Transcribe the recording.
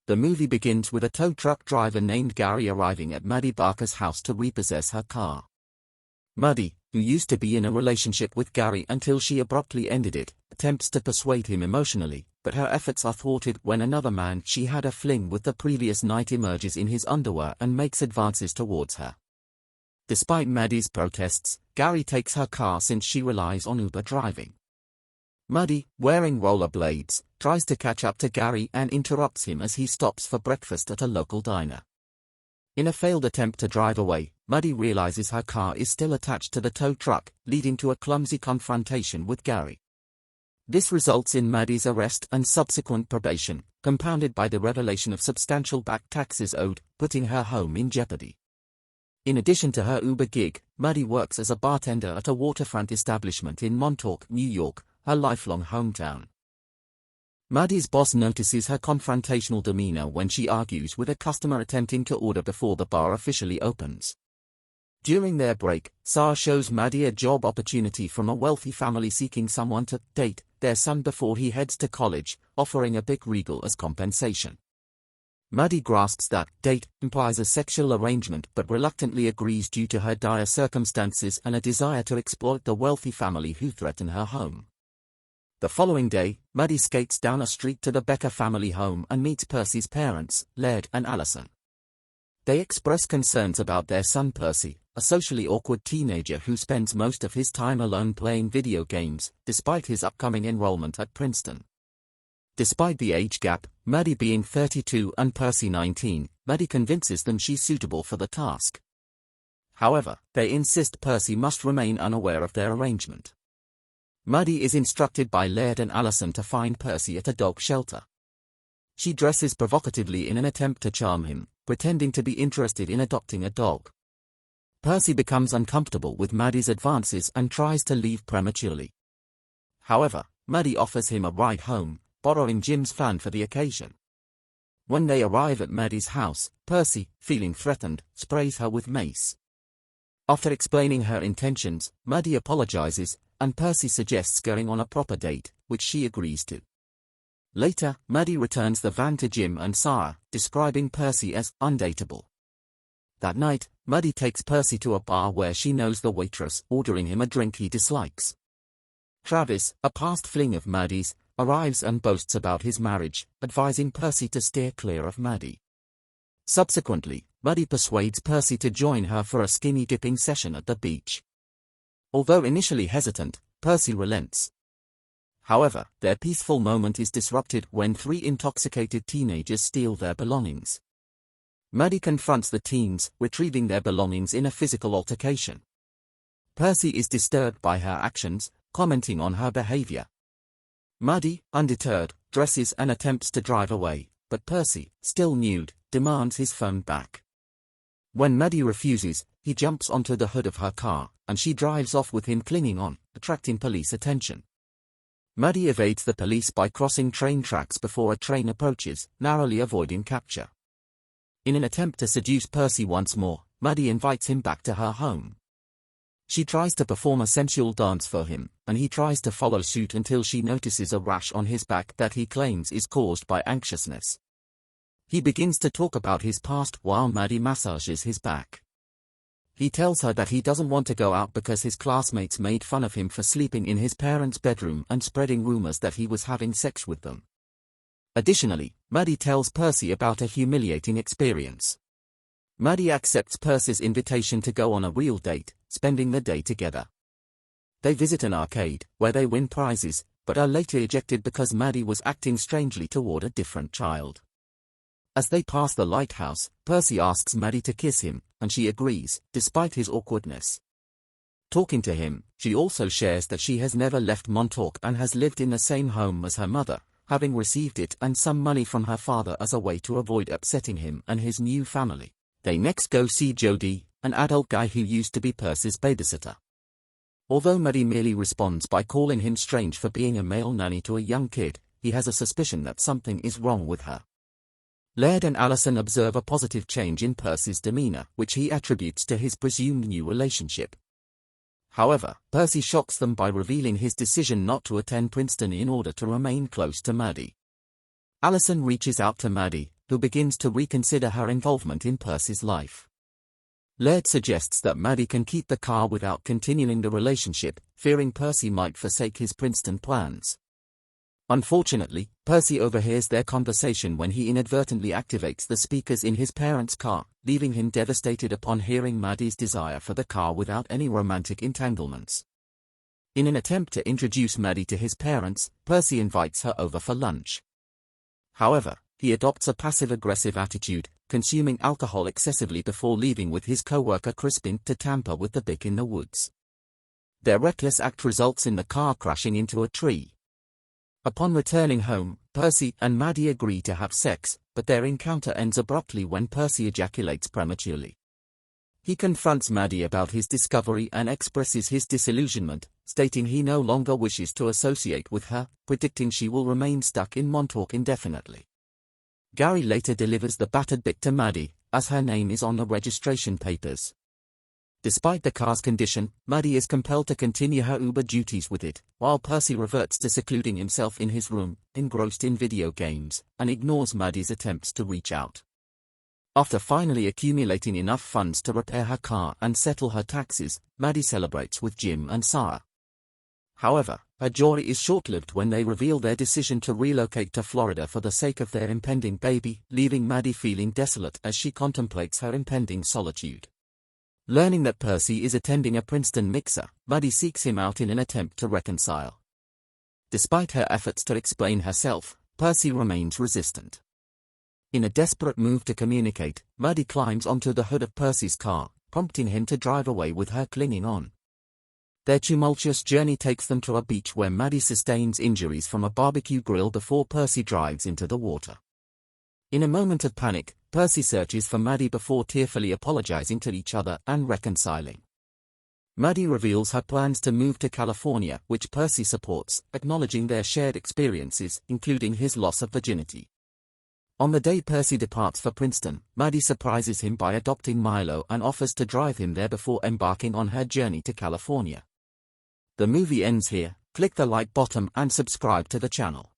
The movie begins with a tow truck driver named Gary arriving at Maddy Barker's house to repossess her car. Maddy, who used to be in a relationship with Gary until she abruptly ended it, attempts to persuade him emotionally, but her efforts are thwarted when another man she had a fling with the previous night emerges in his underwear and makes advances towards her. Despite Maddy's protests, Gary takes her car since she relies on Uber driving. Maddy, wearing rollerblades, tries to catch up to Gary and interrupts him as he stops for breakfast at a local diner. In a failed attempt to drive away, Maddy realizes her car is still attached to the tow truck, leading to a clumsy confrontation with Gary. This results in Maddy's arrest and subsequent probation, compounded by the revelation of substantial back taxes owed, putting her home in jeopardy. In addition to her Uber gig, Maddy works as a bartender at a waterfront establishment in Montauk, New York, her lifelong hometown. Maddy's boss notices her confrontational demeanor when she argues with a customer attempting to order before the bar officially opens. During their break, Sarah shows Maddy a job opportunity from a wealthy family seeking someone to date their son before he heads to college, offering a big regal as compensation. Maddy grasps that date implies a sexual arrangement but reluctantly agrees due to her dire circumstances and a desire to exploit the wealthy family who threaten her home. The following day, Maddy skates down a street to the Becker family home and meets Percy's parents, Laird and Allison. They express concerns about their son Percy, a socially awkward teenager who spends most of his time alone playing video games, despite his upcoming enrollment at Princeton. Despite the age gap, Maddy being 32 and Percy 19, Maddy convinces them she's suitable for the task. However, they insist Percy must remain unaware of their arrangement. Maddy is instructed by Laird and Allison to find Percy at a dog shelter. She dresses provocatively in an attempt to charm him, pretending to be interested in adopting a dog. Percy becomes uncomfortable with Maddy's advances and tries to leave prematurely. However, Maddy offers him a ride home, borrowing Jim's van for the occasion. When they arrive at Maddy's house, Percy, feeling threatened, sprays her with mace. After explaining her intentions, Maddy apologizes, and Percy suggests going on a proper date, which she agrees to. Later, Maddy returns the van to Jim and Sarah, describing Percy as undateable. That night, Maddy takes Percy to a bar where she knows the waitress, ordering him a drink he dislikes. Travis, a past fling of Maddy's, arrives and boasts about his marriage, advising Percy to steer clear of Maddy. Subsequently, Maddy persuades Percy to join her for a skinny dipping session at the beach. Although initially hesitant, Percy relents. However, their peaceful moment is disrupted when three intoxicated teenagers steal their belongings. Maddy confronts the teens, retrieving their belongings in a physical altercation. Percy is disturbed by her actions, commenting on her behavior. Maddy, undeterred, dresses and attempts to drive away, but Percy, still nude, demands his phone back. When Maddy refuses, he jumps onto the hood of her car, and she drives off with him clinging on, attracting police attention. Maddy evades the police by crossing train tracks before a train approaches, narrowly avoiding capture. In an attempt to seduce Percy once more, Maddy invites him back to her home. She tries to perform a sensual dance for him, and he tries to follow suit until she notices a rash on his back that he claims is caused by anxiousness. He begins to talk about his past while Maddy massages his back. He tells her that he doesn't want to go out because his classmates made fun of him for sleeping in his parents' bedroom and spreading rumors that he was having sex with them. Additionally, Maddy tells Percy about a humiliating experience. Maddy accepts Percy's invitation to go on a real date, spending the day together. They visit an arcade, where they win prizes, but are later ejected because Maddy was acting strangely toward a different child. As they pass the lighthouse, Percy asks Maddy to kiss him, and she agrees, despite his awkwardness. Talking to him, she also shares that she has never left Montauk and has lived in the same home as her mother, having received it and some money from her father as a way to avoid upsetting him and his new family. They next go see Jody, an adult guy who used to be Percy's babysitter. Although Maddy merely responds by calling him strange for being a male nanny to a young kid, he has a suspicion that something is wrong with her. Laird and Allison observe a positive change in Percy's demeanor, which he attributes to his presumed new relationship. However, Percy shocks them by revealing his decision not to attend Princeton in order to remain close to Maddy. Allison reaches out to Maddy, who begins to reconsider her involvement in Percy's life. Laird suggests that Maddy can keep the car without continuing the relationship, fearing Percy might forsake his Princeton plans. Unfortunately, Percy overhears their conversation when he inadvertently activates the speakers in his parents' car, leaving him devastated upon hearing Maddy's desire for the car without any romantic entanglements. In an attempt to introduce Maddy to his parents, Percy invites her over for lunch. However, he adopts a passive-aggressive attitude, consuming alcohol excessively before leaving with his co-worker Crispin to tamper with the Bic in the woods. Their reckless act results in the car crashing into a tree. Upon returning home, Percy and Maddy agree to have sex, but their encounter ends abruptly when Percy ejaculates prematurely. He confronts Maddy about his discovery and expresses his disillusionment, stating he no longer wishes to associate with her, predicting she will remain stuck in Montauk indefinitely. Gary later delivers the battered Bic to Maddy, as her name is on the registration papers. Despite the car's condition, Maddy is compelled to continue her Uber duties with it, while Percy reverts to secluding himself in his room, engrossed in video games, and ignores Maddy's attempts to reach out. After finally accumulating enough funds to repair her car and settle her taxes, Maddy celebrates with Jim and Sarah. However, her joy is short-lived when they reveal their decision to relocate to Florida for the sake of their impending baby, leaving Maddy feeling desolate as she contemplates her impending solitude. Learning that Percy is attending a Princeton mixer, Maddy seeks him out in an attempt to reconcile. Despite her efforts to explain herself, Percy remains resistant. In a desperate move to communicate, Maddy climbs onto the hood of Percy's car, prompting him to drive away with her clinging on. Their tumultuous journey takes them to a beach where Maddy sustains injuries from a barbecue grill before Percy drives into the water. In a moment of panic, Percy searches for Maddy before tearfully apologizing to each other and reconciling. Maddy reveals her plans to move to California, which Percy supports, acknowledging their shared experiences, including his loss of virginity. On the day Percy departs for Princeton, Maddy surprises him by adopting Milo and offers to drive him there before embarking on her journey to California. The movie ends here. Click the like button and subscribe to the channel.